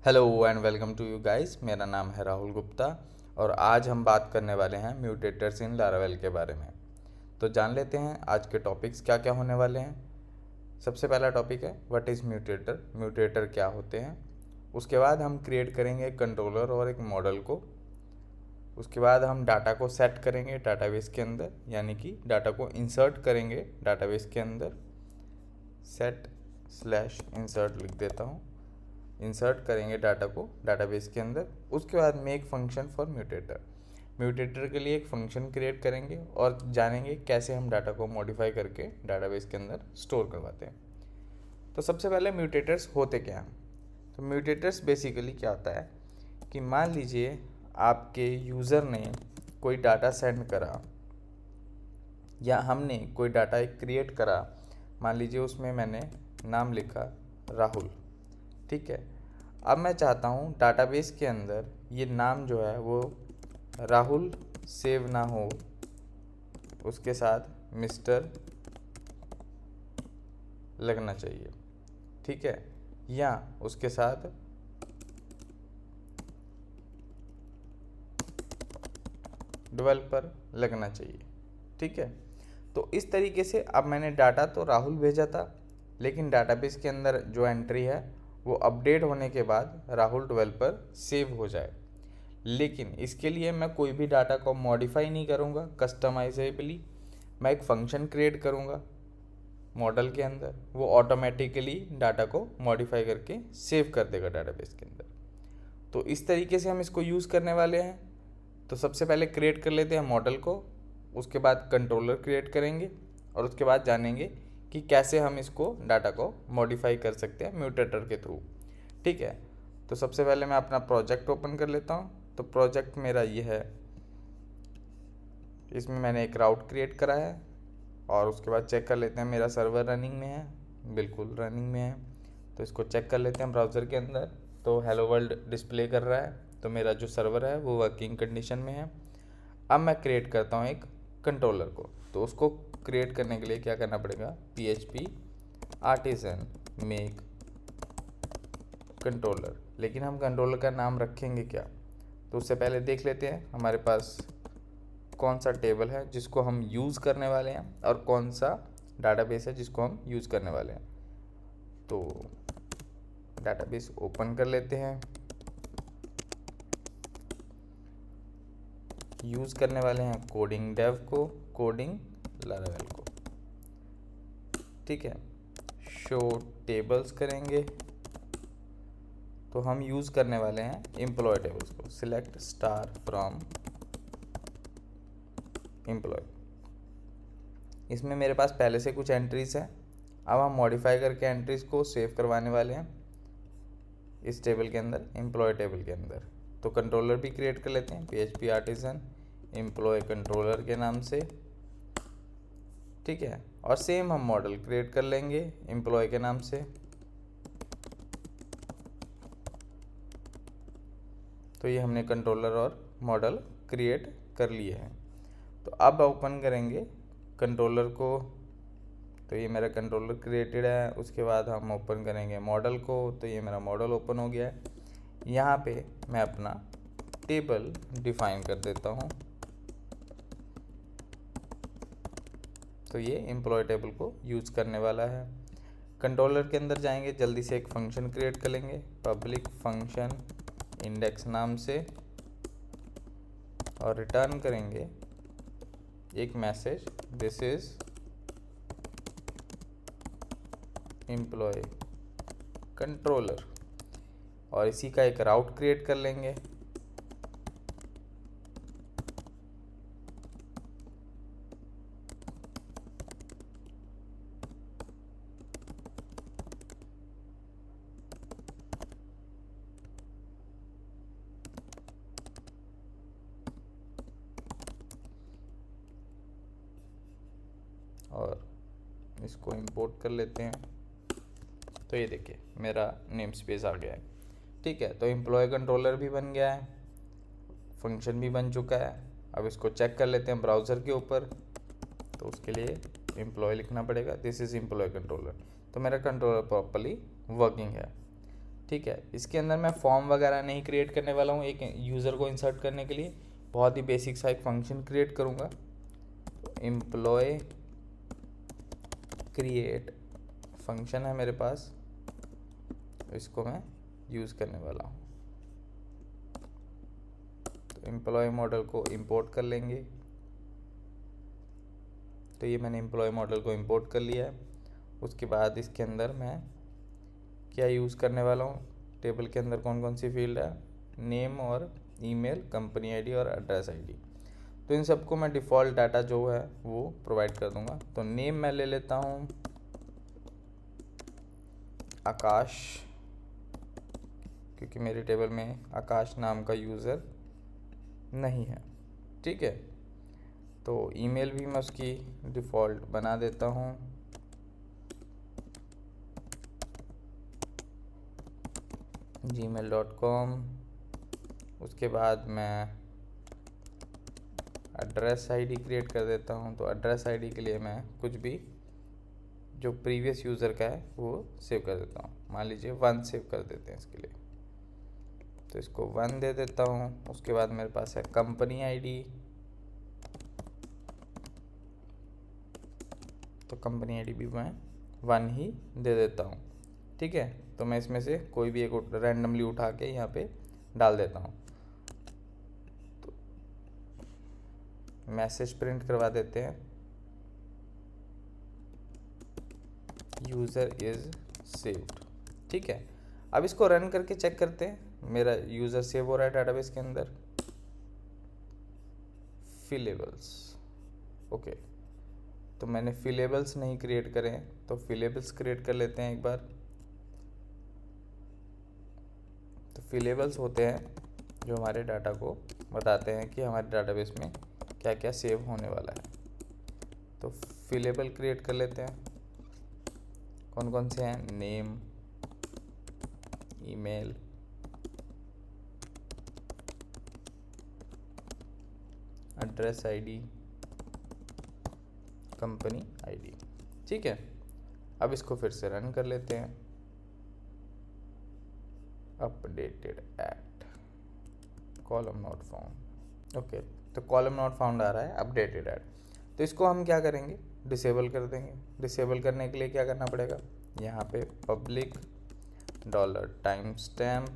Hello and welcome to you guys. मेरा नाम है राहुल गुप्ता और आज हम बात करने वाले हैं म्यूटेटर्स इन लारावेल के बारे में। तो जान लेते हैं आज के टॉपिक्स क्या क्या होने वाले हैं। सबसे पहला टॉपिक है व्हाट इज़ म्यूटेटर, म्यूटेटर क्या होते हैं। उसके बाद हम क्रिएट करेंगे एक कंट्रोलर और एक मॉडल को। उसके बाद हम डाटा को सेट करेंगे डाटाबेस के अंदर, यानी कि डाटा को इंसर्ट करेंगे डाटाबेस के अंदर। सेट स्लैश इंसर्ट लिख देता हूँ। इंसर्ट करेंगे डाटा को डाटाबेस के अंदर। उसके बाद make function for mutator, mutator के लिए एक फंक्शन क्रिएट करेंगे और जानेंगे कैसे हम डाटा को मॉडिफाई करके डाटाबेस के अंदर स्टोर करवाते हैं। तो सबसे पहले म्यूटेटर्स होते क्या हैं। तो म्यूटेटर्स बेसिकली क्या होता है कि मान लीजिए आपके यूज़र ने कोई डाटा सेंड करा या हमने कोई डाटा एक क्रिएट करा। मान लीजिए उसमें मैंने नाम लिखा राहुल, ठीक है। अब मैं चाहता हूँ डाटाबेस के अंदर ये नाम जो है वो राहुल सेव ना हो, उसके साथ मिस्टर लगना चाहिए, ठीक है, या उसके साथ डेवलपर लगना चाहिए, ठीक है। तो इस तरीके से अब मैंने डाटा तो राहुल भेजा था, लेकिन डाटाबेस के अंदर जो एंट्री है वो अपडेट होने के बाद राहुल डेवलपर सेव हो जाए। लेकिन इसके लिए मैं कोई भी डाटा को मॉडिफाई नहीं करूँगा कस्टमाइजेबली। मैं एक फ़ंक्शन क्रिएट करूँगा मॉडल के अंदर, वो ऑटोमेटिकली डाटा को मॉडिफाई करके सेव कर देगा डाटाबेस के अंदर। तो इस तरीके से हम इसको यूज़ करने वाले हैं। तो सबसे पहले क्रिएट कर लेते हैं मॉडल को, उसके बाद कंट्रोलर क्रिएट करेंगे और उसके बाद जानेंगे कि कैसे हम इसको डाटा को मॉडिफाई कर सकते हैं म्यूटेटर के थ्रू, ठीक है। तो सबसे पहले मैं अपना प्रोजेक्ट ओपन कर लेता हूँ। तो प्रोजेक्ट मेरा ये है, इसमें मैंने एक राउट क्रिएट करा है और उसके बाद चेक कर लेते हैं मेरा सर्वर रनिंग में है, बिल्कुल रनिंग में है। तो इसको चेक कर लेते हैं ब्राउज़र के अंदर। तो हेलो वर्ल्ड डिस्प्ले कर रहा है, तो मेरा जो सर्वर है वो वर्किंग कंडीशन में है। अब मैं क्रिएट करता हूँ एक कंट्रोलर को। तो उसको क्रिएट करने के लिए क्या करना पड़ेगा, PHP आर्टिसन मेक कंट्रोलर। लेकिन हम कंट्रोलर का नाम रखेंगे क्या, तो उससे पहले देख लेते हैं हमारे पास कौन सा टेबल है जिसको हम यूज़ करने वाले हैं और कौन सा डाटाबेस है जिसको हम यूज़ करने वाले हैं। तो डाटाबेस ओपन कर लेते हैं। यूज़ करने वाले हैं कोडिंग डेव को, कोडिंग लारावेल को, ठीक है। शो टेबल्स करेंगे तो हम यूज़ करने वाले हैं एम्प्लॉय टेबल्स को। Select star from employ. इसमें मेरे पास पहले से कुछ एंट्रीज हैं। अब हम मॉडिफाई करके एंट्रीज को सेव करवाने वाले हैं इस टेबल के अंदर, एम्प्लॉय टेबल के अंदर। तो कंट्रोलर भी क्रिएट कर लेते हैं PHP आर्टिसन एम्प्लॉय कंट्रोलर के नाम से, ठीक है। और सेम हम मॉडल क्रिएट कर लेंगे एम्प्लॉय के नाम से। तो ये हमने कंट्रोलर और मॉडल क्रिएट कर लिए हैं। तो अब ओपन करेंगे कंट्रोलर को। तो ये मेरा कंट्रोलर क्रिएटेड है। उसके बाद हम ओपन करेंगे मॉडल को। तो ये मेरा मॉडल ओपन हो गया है। यहाँ पे मैं अपना टेबल डिफाइन कर देता हूँ। तो ये एम्प्लॉय टेबल को यूज़ करने वाला है। कंट्रोलर के अंदर जाएंगे, जल्दी से एक फंक्शन क्रिएट कर लेंगे पब्लिक फंक्शन इंडेक्स नाम से, और रिटर्न करेंगे एक message, this is employ controller, और इसी का एक राउट क्रिएट कर लेंगे। और इसको इंपोर्ट कर लेते हैं। तो ये देखिए मेरा नेम स्पेस आ गया है, ठीक है। तो एम्प्लॉय कंट्रोलर भी बन गया है, फंक्शन भी बन चुका है। अब इसको चेक कर लेते हैं ब्राउज़र के ऊपर। तो उसके लिए एम्प्लॉय लिखना पड़ेगा, दिस इज़ एम्प्लॉय कंट्रोलर। तो मेरा कंट्रोलर प्रॉपर्ली वर्किंग है। ठीक है। इसके अंदर मैं फॉर्म वगैरह नहीं क्रिएट करने वाला हूँ। एक यूज़र को इंसर्ट करने के लिए बहुत ही बेसिक सा एक फंक्शन क्रिएट करूँगा। तो एम्प्लॉय क्रिएट फंक्शन है मेरे पास, इसको मैं यूज़ करने वाला हूँ। तो एम्प्लॉय मॉडल को इंपोर्ट कर लेंगे। तो ये मैंने एम्प्लॉय मॉडल को इंपोर्ट कर लिया है। उसके बाद इसके अंदर मैं क्या यूज़ करने वाला हूँ, टेबल के अंदर कौन कौन सी फील्ड है, नेम और ईमेल, कंपनी आईडी और एड्रेस आईडी। तो इन सबको मैं डिफ़ॉल्ट डाटा जो है वो प्रोवाइड कर दूंगा। तो नेम मैं ले लेता हूँ आकाश, क्योंकि मेरे टेबल में आकाश नाम का यूज़र नहीं है। ठीक है। तो ईमेल भी मैं उसकी डिफ़ॉल्ट बना देता हूँ, gmail.com। उसके बाद मैं एड्रेस आईडी क्रिएट कर देता हूँ। तो एड्रेस आईडी के लिए मैं कुछ भी जो प्रीवियस यूज़र का है वो सेव कर देता हूँ। मान लीजिए 1 सेव कर देते हैं इसके लिए, तो इसको 1 दे देता हूँ। उसके बाद मेरे पास है कंपनी आईडी, तो कंपनी आईडी भी मैं 1 ही दे देता हूँ। ठीक है। तो मैं इसमें से कोई भी एक रैंडमली उठा के यहाँ पे डाल देता हूँ। तो मैसेज प्रिंट करवा देते हैं, यूज़र इज़ सेव्ड। ठीक है। अब इसको रन करके चेक करते हैं मेरा यूज़र सेव हो रहा है डाटाबेस के अंदर। फिलेबल्स, ओके। तो मैंने फिलेबल्स नहीं क्रिएट करे हैं, तो फिलेबल्स क्रिएट कर लेते हैं एक बार। तो फिलेबल्स होते हैं जो हमारे डाटा को बताते हैं कि हमारे डाटाबेस में क्या क्या सेव होने वाला है। तो फिलेबल क्रिएट कर लेते हैं। कौन कौन से हैं, name, email, address ID, company ID. ठीक है। अब इसको फिर से रन कर लेते हैं। Updated at column not found, okay. तो कॉलम नॉट फाउंड आ रहा है अपडेटेड एट। तो इसको हम क्या करेंगे, डिसेबल कर देंगे। डिसेबल करने के लिए क्या करना पड़ेगा, यहाँ पे public $time stamp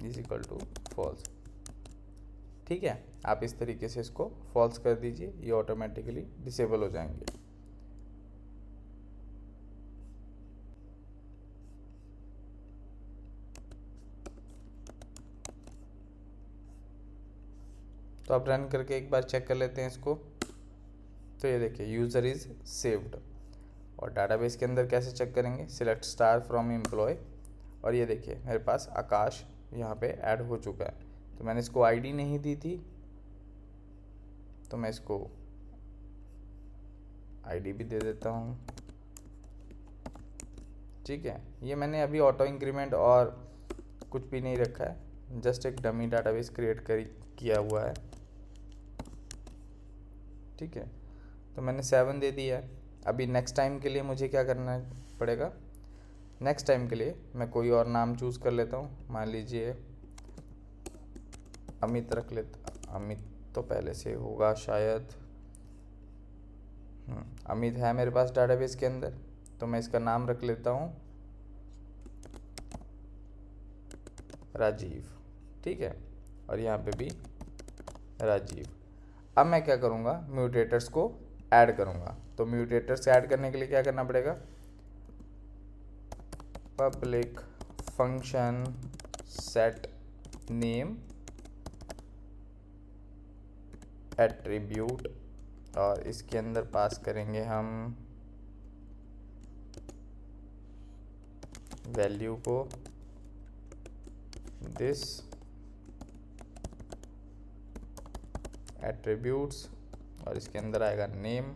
is equal to false. ठीक है। आप इस तरीके से इसको फॉल्स कर दीजिए, ये ऑटोमेटिकली डिसेबल हो जाएंगे। तो आप रन करके एक बार चेक कर लेते हैं इसको। तो ये देखिए यूज़र इज़ सेव्ड। और डाटाबेस के अंदर कैसे चेक करेंगे, सिलेक्ट स्टार फ्रॉम एम्प्लॉय, और ये देखिए मेरे पास आकाश यहाँ पे ऐड हो चुका है। तो मैंने इसको आईडी नहीं दी थी, तो मैं इसको आईडी भी दे देता हूँ। ठीक है। ये मैंने अभी ऑटो इंक्रीमेंट और कुछ भी नहीं रखा है, जस्ट एक डमी डाटाबेस क्रिएट किया हुआ है। ठीक है। तो मैंने 7 दे दिया है। अभी नेक्स्ट टाइम के लिए मुझे क्या करना पड़ेगा, नेक्स्ट टाइम के लिए मैं कोई और नाम चूज़ कर लेता हूँ। मान लीजिए अमित रख लेता। अमित तो पहले से होगा शायद, अमित है मेरे पास डाटाबेस के अंदर, तो मैं इसका नाम रख लेता हूँ राजीव। ठीक है। और यहाँ पे भी राजीव। अब मैं क्या करूँगा, म्यूटेटर्स को ऐड करूँगा। तो म्यूटेटर्स ऐड करने के लिए क्या करना पड़ेगा, public function set name attribute, और इसके अंदर पास करेंगे हम वैल्यू को दिस एट्रीब्यूट्स, और इसके अंदर आएगा नेम,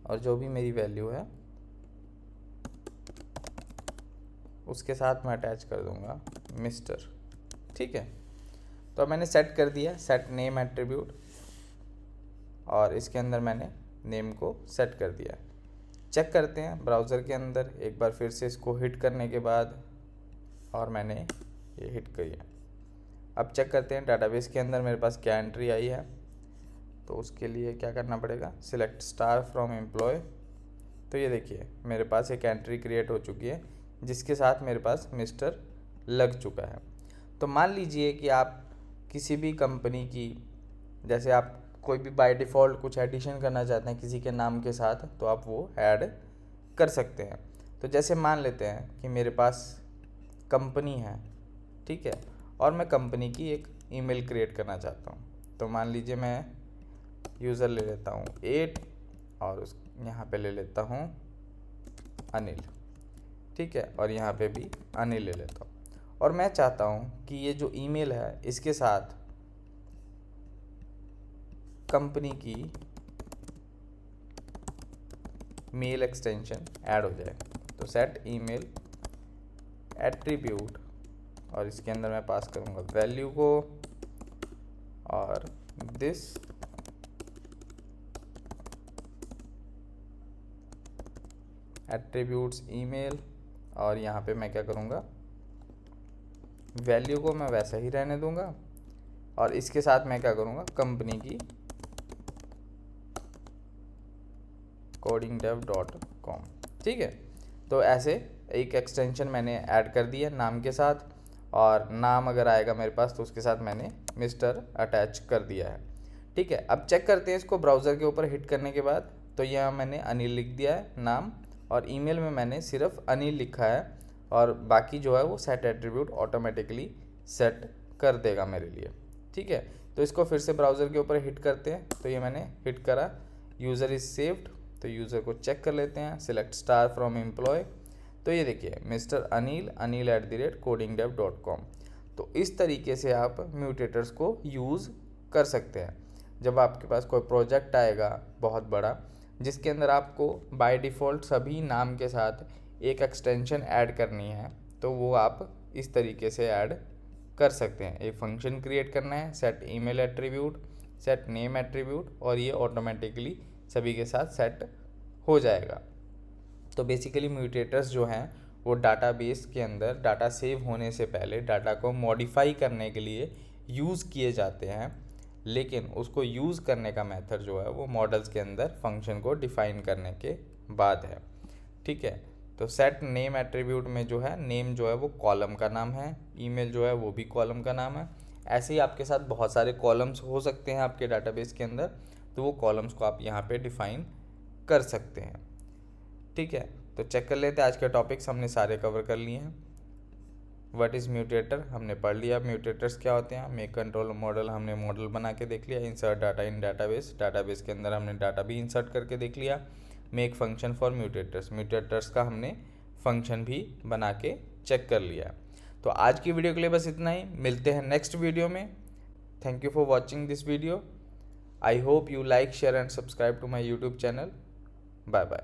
और जो भी मेरी वैल्यू है उसके साथ मैं अटैच कर दूंगा मिस्टर। ठीक है। तो अब मैंने सेट कर दिया, सेट नेम एट्रीब्यूट, और इसके अंदर मैंने नेम को सेट कर दिया। चेक करते हैं ब्राउज़र के अंदर एक बार फिर से इसको हिट करने के बाद, और मैंने ये हिट किया। अब चेक करते हैं डाटाबेस के अंदर मेरे पास क्या एंट्री आई है। तो उसके लिए क्या करना पड़ेगा, सिलेक्ट स्टार फ्रॉम एम्प्लॉय। तो ये देखिए मेरे पास एक एंट्री क्रिएट हो चुकी है जिसके साथ मेरे पास मिस्टर लग चुका है। तो मान लीजिए कि आप किसी भी कंपनी की, जैसे आप कोई भी बाय डिफ़ॉल्ट कुछ एडिशन करना चाहते हैं किसी के नाम के साथ, तो आप वो ऐड कर सकते हैं। तो जैसे मान लेते हैं कि मेरे पास कंपनी है, ठीक है, और मैं कंपनी की एक ईमेल क्रिएट करना चाहता हूँ। तो मान लीजिए मैं यूज़र ले लेता हूँ 8 और उस यहाँ पे ले लेता हूँ अनिल, ठीक है, और यहाँ पे भी अनिल ले लेता हूँ। और मैं चाहता हूँ कि ये जो ईमेल है इसके साथ कंपनी की मेल एक्सटेंशन ऐड हो जाए। तो सेट ईमेल एट्रीब्यूट, और इसके अंदर मैं पास करूँगा वैल्यू को, और दिस एट्रीब्यूट्स ईमेल, और यहाँ पे मैं क्या करूँगा, वैल्यू को मैं वैसा ही रहने दूँगा, और इसके साथ मैं क्या करूँगा, कंपनी की codingdev.com, ठीक है। तो ऐसे एक एक्सटेंशन मैंने ऐड कर दिया नाम के साथ, और नाम अगर आएगा मेरे पास तो उसके साथ मैंने मिस्टर अटैच कर दिया है, ठीक है। अब चेक करते हैं इसको ब्राउज़र के ऊपर हिट करने के बाद। तो यहाँ मैंने अनिल लिख दिया है नाम, और ईमेल में मैंने सिर्फ अनिल लिखा है, और बाकी जो है वो सेट एट्रीब्यूट ऑटोमेटिकली सेट कर देगा मेरे लिए, ठीक है। तो इसको फिर से ब्राउज़र के ऊपर हिट करते हैं। तो ये मैंने हिट करा, यूज़र इज़ सेव्ड। तो यूज़र को चेक कर लेते हैं, सिलेक्ट स्टार फ्रॉम एम्प्लॉय। तो ये देखिए मिस्टर अनिल, anil@codingdev.com। तो इस तरीके से आप म्यूटेटर्स को यूज़ कर सकते हैं। जब आपके पास कोई प्रोजेक्ट आएगा बहुत बड़ा, जिसके अंदर आपको बाय डिफ़ॉल्ट सभी नाम के साथ एक एक्सटेंशन ऐड करनी है, तो वो आप इस तरीके से ऐड कर सकते हैं। एक फंक्शन क्रिएट करना है, set email attribute, set name attribute, और ये ऑटोमेटिकली सभी के साथ सेट हो जाएगा। तो बेसिकली म्यूटेटर्स जो हैं वो डाटाबेस के अंदर डाटा सेव होने से पहले डाटा को मॉडिफाई करने के लिए यूज़ किए जाते हैं, लेकिन उसको यूज़ करने का मेथड जो है वो मॉडल्स के अंदर फंक्शन को डिफ़ाइन करने के बाद है, ठीक है। तो सेट नेम एट्रीब्यूट में जो है नेम जो है वो कॉलम का नाम है, ईमेल जो है वो भी कॉलम का नाम है। ऐसे ही आपके साथ बहुत सारे कॉलम्स हो सकते हैं आपके डाटाबेस के अंदर, तो वो कॉलम्स को आप यहाँ पे डिफ़ाइन कर सकते हैं, ठीक है। तो चेक कर लेते हैं, आज के टॉपिक्स हमने सारे कवर कर लिए हैं। व्हाट इज़ म्यूटेटर हमने पढ़ लिया, म्यूटेटर्स क्या होते हैं, मेक कंट्रोल मॉडल हमने मॉडल बना के देख लिया, insert data in database, database के अंदर हमने डाटा भी इंसर्ट करके देख लिया, मेक फंक्शन फॉर म्यूटेटर्स, म्यूटेटर्स का हमने फंक्शन भी बना के चेक कर लिया। तो आज की वीडियो के लिए बस इतना ही, मिलते हैं नेक्स्ट वीडियो में। Thank you for watching this video. I hope you like, share and subscribe to my YouTube channel. Bye bye.